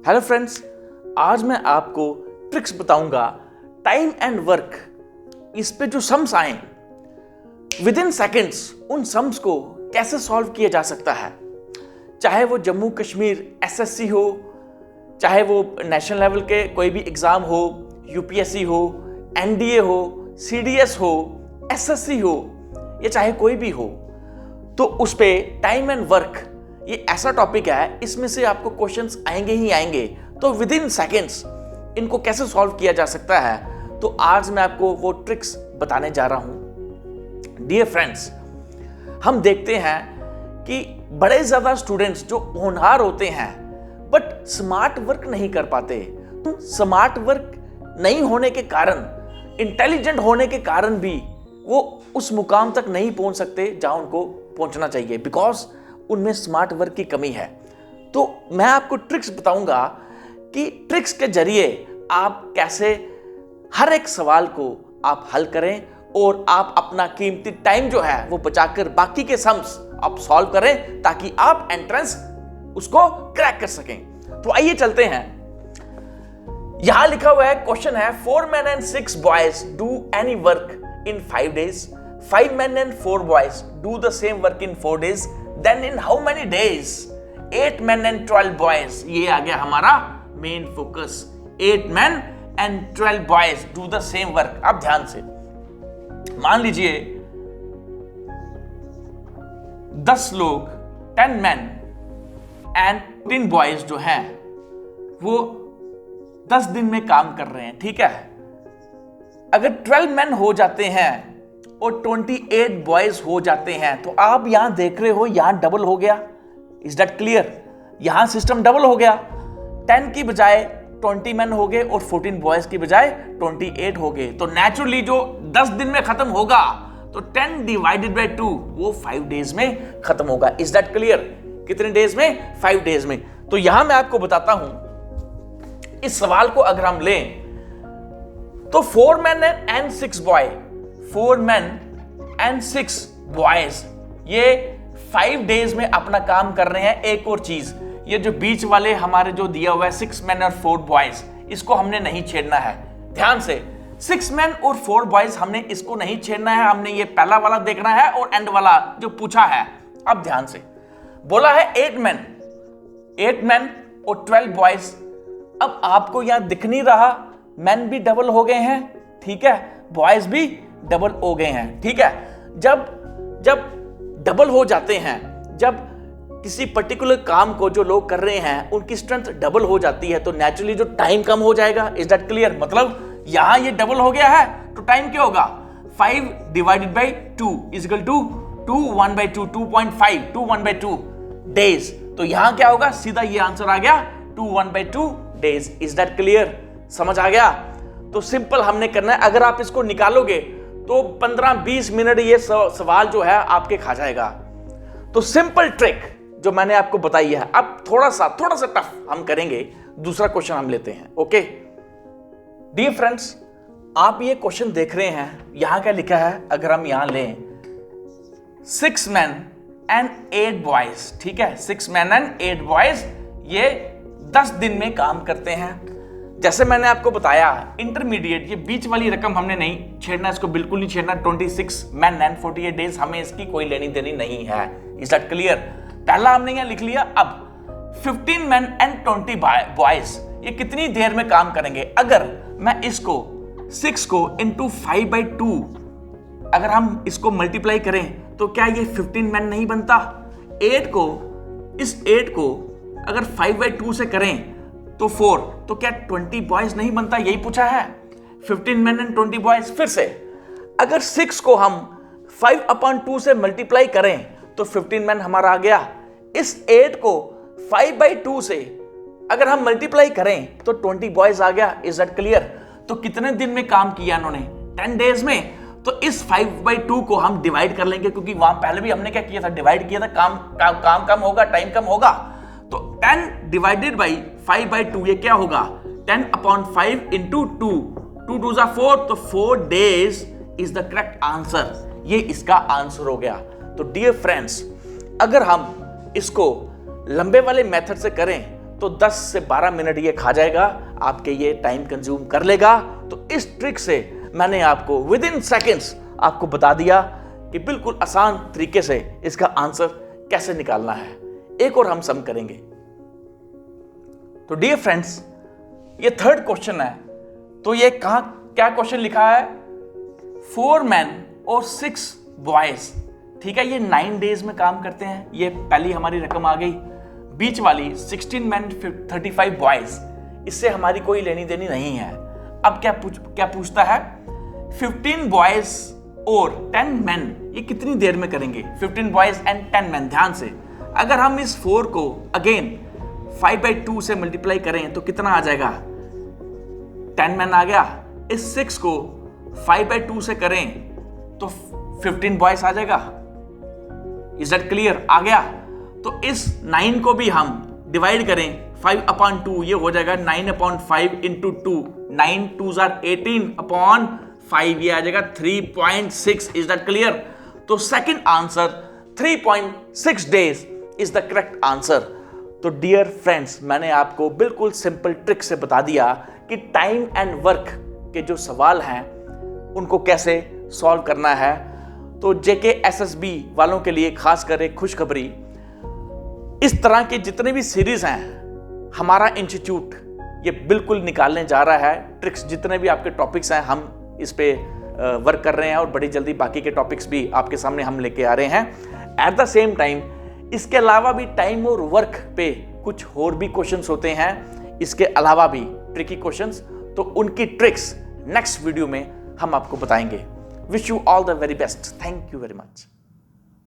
Hello friends, आज मैं आपको ट्रिक्स बताऊंगा टाइम एंड वर्क इस पे जो सम्स आए विद इन सेकेंड्स उन सम्स को कैसे सॉल्व किया जा सकता है। चाहे वो जम्मू कश्मीर एसएससी हो, चाहे वो नेशनल लेवल के कोई भी एग्जाम हो, यूपीएससी हो, एनडीए हो, सीडीएस हो, एसएससी हो, या चाहे कोई भी हो, तो उस पे टाइम एंड वर्क ये ऐसा टॉपिक है, इसमें से आपको क्वेश्चंस आएंगे ही आएंगे। तो विद इन सेकेंड्स इनको कैसे सॉल्व किया जा सकता है, तो आज मैं आपको वो ट्रिक्स बताने जा रहा हूं। डियर फ्रेंड्स, हम देखते हैं कि बड़े ज्यादा स्टूडेंट्स जो होनहार होते हैं बट स्मार्ट वर्क नहीं कर पाते। तो स्मार्ट वर्क नहीं होने के कारण, इंटेलिजेंट होने के कारण भी वो उस मुकाम तक नहीं पहुंच सकते जहां उनको पहुंचना चाहिए, बिकॉज उनमें स्मार्ट वर्क की कमी है। तो मैं आपको ट्रिक्स बताऊंगा कि ट्रिक्स के जरिए आप कैसे हर एक सवाल को आप हल करें और आप अपना कीमती टाइम जो है वो बचाकर बाकी के सम्स आप सॉल्व करें, ताकि आप एंट्रेंस उसको क्रैक कर सकें। तो आइए चलते हैं। यहां लिखा हुआ है, क्वेश्चन है 4 men and 6 boys do any work in 5 days, 5 men and 4 boys do the same work in 4 days, then in how many days 8 men and 12 boys, ये आ गया हमारा main focus. 8 men and 12 boys do the same work। अब ध्यान से मान लीजिए 10 लोग 10 men and 10 boys जो हैं वो 10 दिन में काम कर रहे हैं, ठीक है। अगर 12 men हो जाते हैं और 28 बॉयज हो जाते हैं, तो आप यहां देख रहे हो यहां डबल हो गया। Is that clear? यहां सिस्टम डबल हो गया। 10 की बजाय 20 मैन हो गए और 14 बॉयज की बजाय 28 हो गए। तो नेचुरली जो 10 दिन में खत्म होगा तो 10 डिवाइडेड बाय 2 वो 5 डेज में खत्म होगा। Is that clear? कितने डेज में? 5 डेज में। तो यहां मैं आपको बताता हूं, इस सवाल को अगर हम लें तो 4 men and 6 boy, 4 men and 6 boys ये 5 डेज में अपना काम कर रहे हैं। एक और चीज, ये जो बीच वाले हमारे जो दिया हुआ है 6 men और 4 boys, इसको हमने नहीं छेड़ना है। ध्यान से, 6 men और 4 boys हमने इसको नहीं छेड़ना है, हमने ये पहला वाला देखना है और एंड वाला जो पूछा है। अब ध्यान से बोला है 8 men और 12 boys। अब आपको यहां दिख नहीं रहा, मैन भी डबल हो गए हैं, ठीक है, बॉयज भी डबल हो गए हैं, ठीक है। जब डबल हो जाते हैं, जब किसी पर्टिकुलर काम को जो लोग कर रहे हैं उनकी स्ट्रेंथ डबल हो जाती है, तो नेचुरली जो टाइम कम हो जाएगा। Is that clear? मतलब यहां ये डबल हो गया है तो टाइम क्या होगा? 5 divided by 2 is equal to 2 1 by 2, 2.5, 2 1 by 2 days. तो यहां क्या होगा? सीधा ये आंसर आ गया 2 1 by 2 days. Is that clear? समझ आ गया? तो सिंपल हमने करना है। अगर आप इसको निकालोगे तो 15-20 मिनट ये सवाल जो है आपके खा जाएगा। तो सिंपल ट्रिक जो मैंने आपको बताई है। अब थोड़ा सा टफ हम करेंगे। दूसरा क्वेश्चन हम लेते हैं। ओके डियर फ्रेंड्स, आप ये क्वेश्चन देख रहे हैं, यहां क्या लिखा है? अगर हम यहां लें 6 men and 8 boys, ठीक है, 6 men and 8 boys ये 10 दिन में काम करते हैं। जैसे मैंने आपको बताया इंटरमीडिएट, ये बीच वाली रकम हमने नहीं छेड़ना, इसको बिल्कुल नहीं छेड़ना। 26 men and 48 डेज, हमें इसकी कोई लेनी देनी नहीं है। Is that clear? पहला हमने यहां लिख लिया। अब 15 men and 20 boys ये कितनी देर में काम करेंगे? अगर मैं इसको 6 को इंटू 5/2 अगर हम इसको मल्टीप्लाई करें तो क्या ये 15 men नहीं बनता? 8 को अगर 5/2 से करें तो 4, तो क्या 20 बॉयज नहीं बनता? यही पूछा है, 15 men and 20 बॉयज। फिर से अगर 6 को हम 5/2 से मल्टीप्लाई करें तो 15 men हमारा आ गया। इस 8 को 5/2 से अगर हम मल्टीप्लाई करें तो 20 बॉयज आ गया। Is that clear? तो कितने दिन में काम किया इन्होंने? 10 डेज में। तो इस 5/2 को हम डिवाइड कर लेंगे, क्योंकि वहां पहले भी हमने क्या किया था? डिवाइड किया था। काम कम होगा, टाइम कम होगा। तो 10 डिवाइडेड बाई 5/2 ये क्या होगा? 10/5 इंटू 2, 2 2 4, तो 4 days is the correct answer. ये इसका आंसर हो गया। तो डियर फ्रेंड्स, अगर हम इसको लंबे वाले मेथड से करें तो 10 से 12 मिनट ये खा जाएगा, आपके ये टाइम कंज्यूम कर लेगा। तो इस ट्रिक से मैंने आपको विद इन सेकेंड्स आपको बता दिया कि बिल्कुल आसान तरीके से इसका आंसर कैसे निकालना है। एक और हम सम करेंगे। तो डियर फ्रेंड्स, ये थर्ड क्वेश्चन है। तो ये कहां क्या क्वेश्चन लिखा है? 4 men और 6 boys, ठीक है, ये 9 डेज में काम करते हैं। ये पहली हमारी रकम आ गई। बीच वाली 16 men 35 boys, इससे हमारी कोई लेनी देनी नहीं है। अब क्या पूछता है? 15 boys और 10 men ये कितनी देर में करेंगे? 15 boys and 10 men। ध्यान से, अगर हम इस 4 को अगेन 5/2 से मल्टीप्लाई करें तो कितना आ जाएगा? 10 men आ गया। इस 6 को 5/2 से करें तो 15 boys आ जाएगा। Is that clear? आ गया। तो इस 9 को भी हम डिवाइड करें 5/2, ये हो जाएगा 9/5 इंटू 2, 9 2s are 18/5, ये आ जाएगा 3.6। Is that clear? तो second answer 3.6 days is the correct answer. तो डियर फ्रेंड्स, मैंने आपको बिल्कुल सिंपल ट्रिक से बता दिया कि टाइम एंड वर्क के जो सवाल हैं उनको कैसे सॉल्व करना है। तो जेके एसएसबी वालों के लिए खास कर एक खुशखबरी, इस तरह के जितने भी सीरीज हैं हमारा इंस्टीट्यूट ये बिल्कुल निकालने जा रहा है। ट्रिक्स जितने भी आपके टॉपिक्स हैं हम इस पे वर्क कर रहे हैं और बड़ी जल्दी बाकी के टॉपिक्स भी आपके सामने हम लेके आ रहे हैं। एट द सेम टाइम इसके अलावा भी टाइम और वर्क पे कुछ और भी क्वेश्चंस होते हैं, इसके अलावा भी ट्रिकी क्वेश्चंस, तो उनकी ट्रिक्स नेक्स्ट वीडियो में हम आपको बताएंगे। Wish you all the very best. Thank you very much.